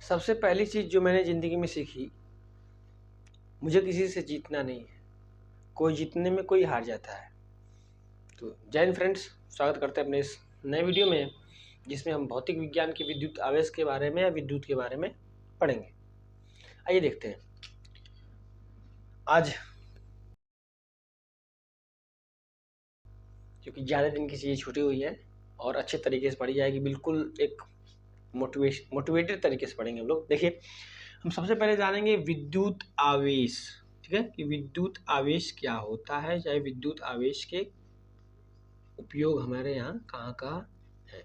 सबसे पहली चीज़ जो मैंने ज़िंदगी में सीखी, मुझे किसी से जीतना नहीं है। कोई जीतने में कोई हार जाता है। तो जय हिंद फ्रेंड्स, स्वागत करते हैं अपने इस नए वीडियो में, जिसमें हम भौतिक विज्ञान के विद्युत आवेश के बारे में या विद्युत के बारे में पढ़ेंगे। आइए देखते हैं। आज क्योंकि ज़्यादा दिन की चीज़ें छूटी हुई है और अच्छे तरीके से पढ़ी जाएगी, बिल्कुल एक मोटिवेटेड तरीके से पढ़ेंगे हम लोग। देखिए, हम सबसे पहले जानेंगे विद्युत आवेश, ठीक है, कि विद्युत आवेश क्या होता है, चाहे विद्युत आवेश के उपयोग हमारे यहाँ कहाँ कहाँ है।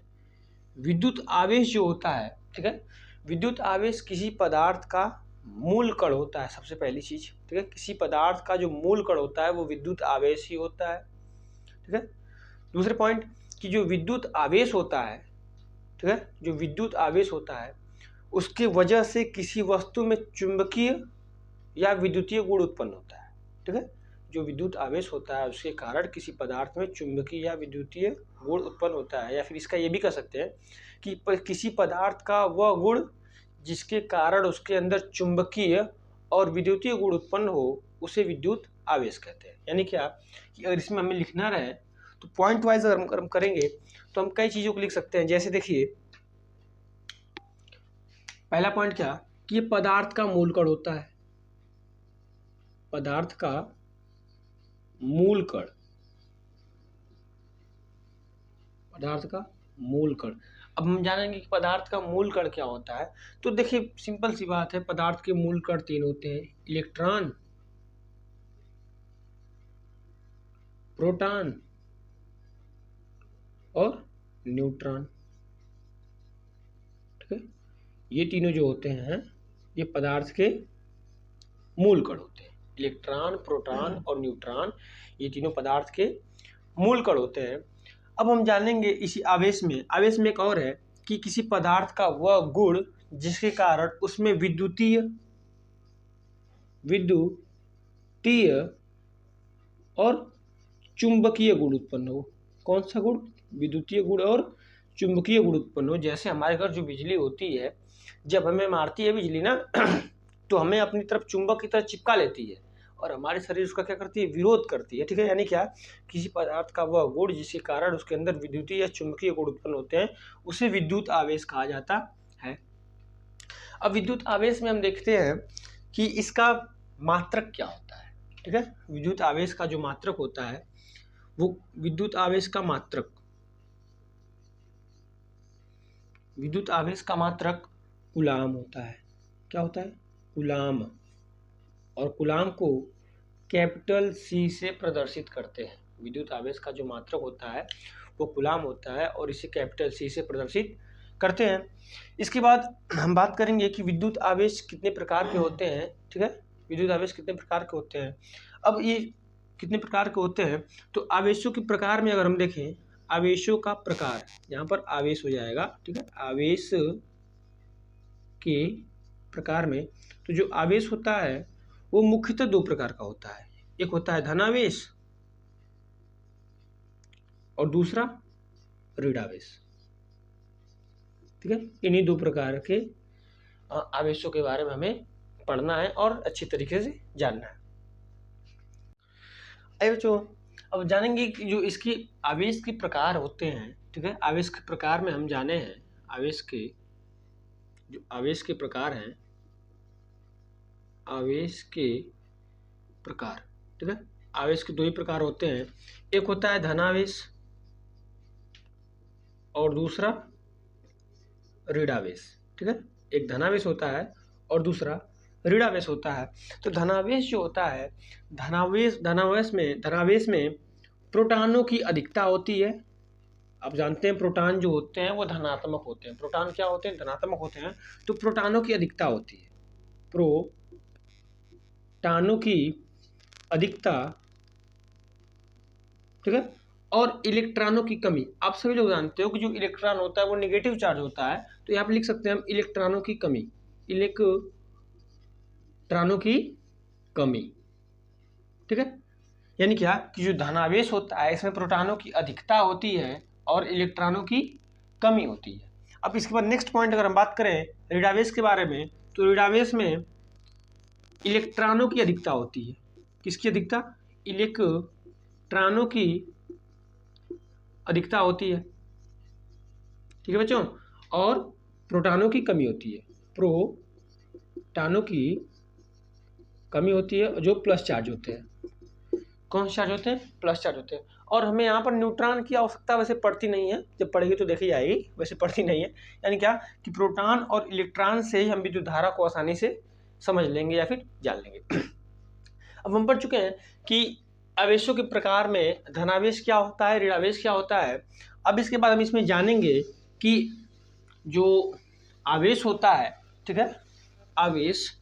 विद्युत आवेश जो होता है, ठीक है, विद्युत आवेश किसी पदार्थ का मूल कण होता है। सबसे पहली चीज, ठीक है, किसी पदार्थ का जो मूल कण होता है वो विद्युत आवेश ही होता है, ठीक है। दूसरे पॉइंट कि जो विद्युत आवेश होता है, ठीक है, जो विद्युत आवेश होता है उसके वजह से किसी वस्तु में चुंबकीय या विद्युतीय गुण उत्पन्न होता है, ठीक है। जो विद्युत आवेश होता है उसके कारण किसी पदार्थ में चुंबकीय या विद्युतीय गुण उत्पन्न होता है, या फिर इसका ये भी कह सकते हैं कि किसी पदार्थ का वह गुण जिसके कारण उसके अंदर चुंबकीय और विद्युतीय गुण उत्पन्न हो उसे विद्युत आवेश कहते हैं। यानी क्या कि अगर इसमें हमें लिखना रहे तो पॉइंट वाइज अगर हम करेंगे तो हम कई चीज़ों को लिख सकते हैं। जैसे देखिए, पहला पॉइंट क्या कि ये पदार्थ का मूल कण होता है, पदार्थ का मूल कण, पदार्थ का मूल कण। अब हम जानेंगे कि पदार्थ का मूल कण क्या होता है। तो देखिए, सिंपल सी बात है, पदार्थ के मूल कण तीन होते हैं: इलेक्ट्रॉन, प्रोटॉन और न्यूट्रॉन, ठीक है। ये तीनों जो होते हैं ये पदार्थ के मूल कण होते हैं। इलेक्ट्रॉन, प्रोटॉन और न्यूट्रॉन, ये तीनों पदार्थ के मूल कण होते हैं। अब हम जानेंगे इसी आवेश में एक और है कि किसी पदार्थ का वह गुण जिसके कारण उसमें विद्युतीय और चुंबकीय गुण उत्पन्न हो। कौन सा गुण? विद्युतीय गुण और चुंबकीय गुण उत्पन्न हो। जैसे हमारे घर जो बिजली होती है, जब हमें मारती है बिजली ना तो हमें अपनी तरफ चुंबक की तरह चिपका लेती है और हमारे शरीर उसका क्या करती है? विरोध करती है, ठीक है। यानी क्या? किसी पदार्थ का वह गुण जिसके कारण उसके अंदर विद्युतीय या चुंबकीय गुण उत्पन्न होते हैं उसे विद्युत आवेश कहा जाता है। अब विद्युत आवेश में हम देखते हैं कि इसका मात्रक क्या होता है, ठीक है। विद्युत आवेश का जो मात्रक होता है वो विद्युत आवेश का मात्रक कूलाम होता है। क्या होता है? कूलाम। और कूलाम को कैपिटल C से प्रदर्शित करते हैं। विद्युत आवेश का जो मात्रक होता है वो कूलाम होता है और इसे कैपिटल C से प्रदर्शित करते हैं। इसके बाद हम बात करेंगे कि विद्युत आवेश कितने प्रकार के होते हैं, ठीक है। विद्युत आवेश कितने प्रकार के होते हैं। अब ये कितने प्रकार के होते हैं तो आवेशों के प्रकार में अगर हम देखें, आवेशों का प्रकार, यहाँ पर आवेश हो जाएगा, ठीक है। आवेश के प्रकार में तो जो आवेश होता है वो मुख्यतः दो प्रकार का होता है। एक होता है धनावेश और दूसरा ऋणावेश, ठीक है। इन्हीं दो प्रकार के आवेशों के बारे में हमें पढ़ना है और अच्छी तरीके से जानना है। अरे बच्चों, अब जानेंगे कि जो इसकी आवेश के प्रकार होते हैं, ठीक है। आवेश के प्रकार में हम जाने हैं आवेश के प्रकार हैं, आवेश के प्रकार, ठीक है। आवेश के दो ही प्रकार होते हैं, एक होता है धनावेश और दूसरा ऋणावेश, ठीक है। एक धनावेश होता है और दूसरा ऋणावेश होता है। तो धनावेश जो होता है, धनावेश में प्रोटॉनों की अधिकता होती है। आप जानते हैं प्रोटॉन जो होते हैं वो धनात्मक होते हैं। प्रोटॉन क्या होते हैं? धनात्मक होते हैं। तो प्रोटॉनों की अधिकता होती है, प्रोटॉनों की अधिकता, ठीक है। और इलेक्ट्रॉनों की कमी। आप सभी लोग जानते हो कि जो इलेक्ट्रॉन होता है वो नेगेटिव चार्ज होता है, तो यहाँ पे लिख सकते हैं हम इलेक्ट्रॉनों की कमी, ठीक है। यानी क्या कि जो धनावेश होता है इसमें प्रोटॉनों की अधिकता होती है और इलेक्ट्रॉनों की कमी होती है। अब इसके बाद नेक्स्ट पॉइंट अगर हम बात करें रीडावेस के बारे में, तो रीडावेस में इलेक्ट्रॉनों की अधिकता होती है। किसकी अधिकता? इलेक्ट्रॉनों की अधिकता होती है, ठीक है बच्चों, और प्रोटॉनों की कमी होती है। प्रोटॉनों की कमी होती है जो प्लस चार्ज होते हैं। कौन से चार्ज होते हैं? प्लस चार्ज होते हैं। और हमें यहाँ पर न्यूट्रॉन की आवश्यकता वैसे पड़ती नहीं है, जब पड़ेगी तो देखी जाएगी, वैसे पड़ती नहीं है। यानी क्या कि प्रोटॉन और इलेक्ट्रॉन से ही हम विद्युत धारा को आसानी से समझ लेंगे या फिर जान लेंगे। अब हम पढ़ चुके हैं कि आवेशों के प्रकार में धनावेश क्या होता है, ऋणावेश क्या होता है। अब इसके बाद हम इसमें जानेंगे कि जो आवेश होता है, ठीक है, आवेश,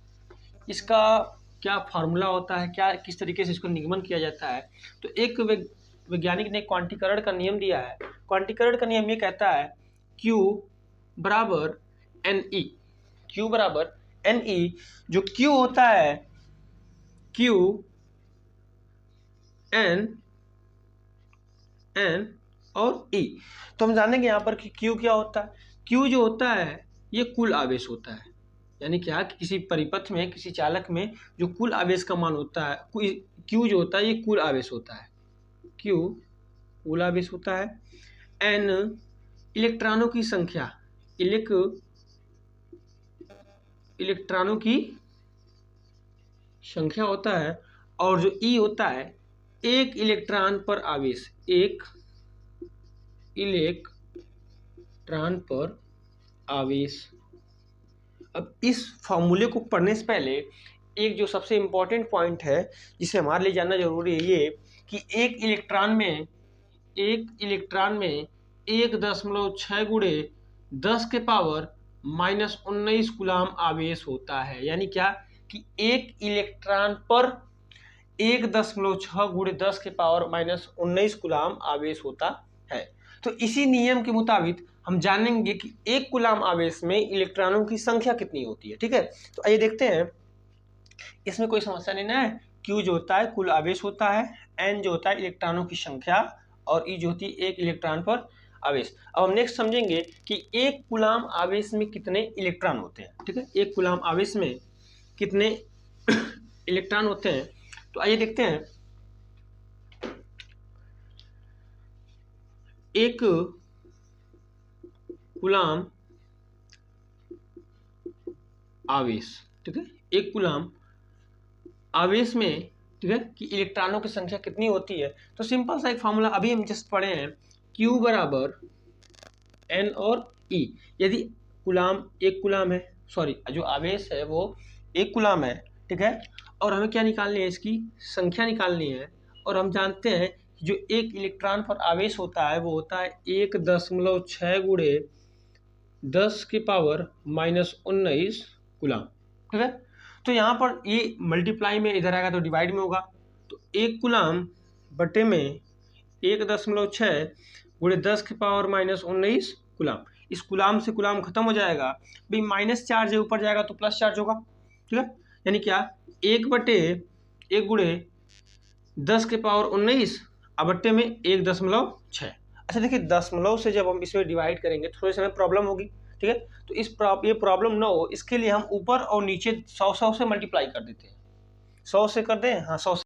इसका क्या फार्मूला होता है, क्या किस तरीके से इसको निगमन किया जाता है। तो एक वैज्ञानिक ने क्वांटीकरण का नियम दिया है। क्वांटीकरण का नियम ये कहता है Q बराबर NE। Q बराबर NE, जो Q होता है Q N और E। तो हम जानेंगे यहाँ पर कि Q क्या होता है। Q जो होता है ये कुल आवेश होता है। यानी क्या कि किसी परिपथ में, किसी चालक में जो कुल आवेश का मान होता है, Q जो होता है ये कुल आवेश होता है। Q कुल आवेश होता है। N इलेक्ट्रॉनों की संख्या, इलेक्ट्रॉनों की संख्या होता है। और जो E होता है एक इलेक्ट्रॉन पर आवेश, एक इलेक्ट्रॉन पर आवेश। अब इस फॉर्मूले को पढ़ने से पहले एक जो सबसे इम्पॉर्टेंट पॉइंट है जिसे हमारे लिए जानना जरूरी है, ये कि एक इलेक्ट्रॉन में 1.6 गुणे 10 के पावर -19 कूलाम आवेश होता है। यानी क्या कि एक इलेक्ट्रॉन पर 1.6 गुणे 10 के पावर -19 कूलाम आवेश होता है। तो इसी नियम के मुताबिक हम जानेंगे कि एक कूलाम आवेश में इलेक्ट्रॉनों की संख्या कितनी होती है, ठीक है। तो आइए देखते हैं, इसमें कोई समस्या नहीं ना है। Q जो होता है कुल आवेश होता है, N जो होता है इलेक्ट्रॉनों की संख्या, और E जो होती है एक इलेक्ट्रॉन पर आवेश। अब हम नेक्स्ट समझेंगे कि एक कूलाम आवेश में कितने इलेक्ट्रॉन होते हैं, ठीक है। एक कूलाम आवेश में कितने इलेक्ट्रॉन होते हैं। तो आइए देखते हैं, एक कूलाम आवेश, ठीक है, एक कूलाम आवेश में, ठीक है, कि इलेक्ट्रॉनों की संख्या कितनी होती है। तो सिंपल सा एक फार्मूला अभी हम जस्ट पढ़े हैं, Q बराबर N और E। यदि कूलाम एक कूलाम है, सॉरी जो आवेश है वो एक कूलाम है, ठीक है, और हमें क्या निकालनी है, इसकी संख्या निकालनी है। और हम जानते हैं जो एक इलेक्ट्रॉन पर आवेश होता है वो होता है 1.6 गुणे 10 के पावर -19 कूलाम, ठीक है। तो यहाँ पर ये मल्टीप्लाई में इधर आएगा तो डिवाइड में होगा। तो एक कूलाम बटे में 1.6 गुणे 10 के पावर -19 कूलाम। इस कूलाम से कूलाम खत्म हो जाएगा, भाई माइनस चार्ज है, ऊपर जाएगा तो प्लस चार्ज होगा, ठीक है। यानी क्या 1/1 गुणे 10 के पावर 19 बट्टे में 1.6। अच्छा देखिए, दशमलव से जब हम इसमें डिवाइड करेंगे थोड़ी सी हमें प्रॉब्लम होगी, ठीक है। तो ये प्रॉब्लम ना हो इसके लिए हम ऊपर और नीचे 100 से मल्टीप्लाई कर देते हैं। 100 से कर दें, हाँ 100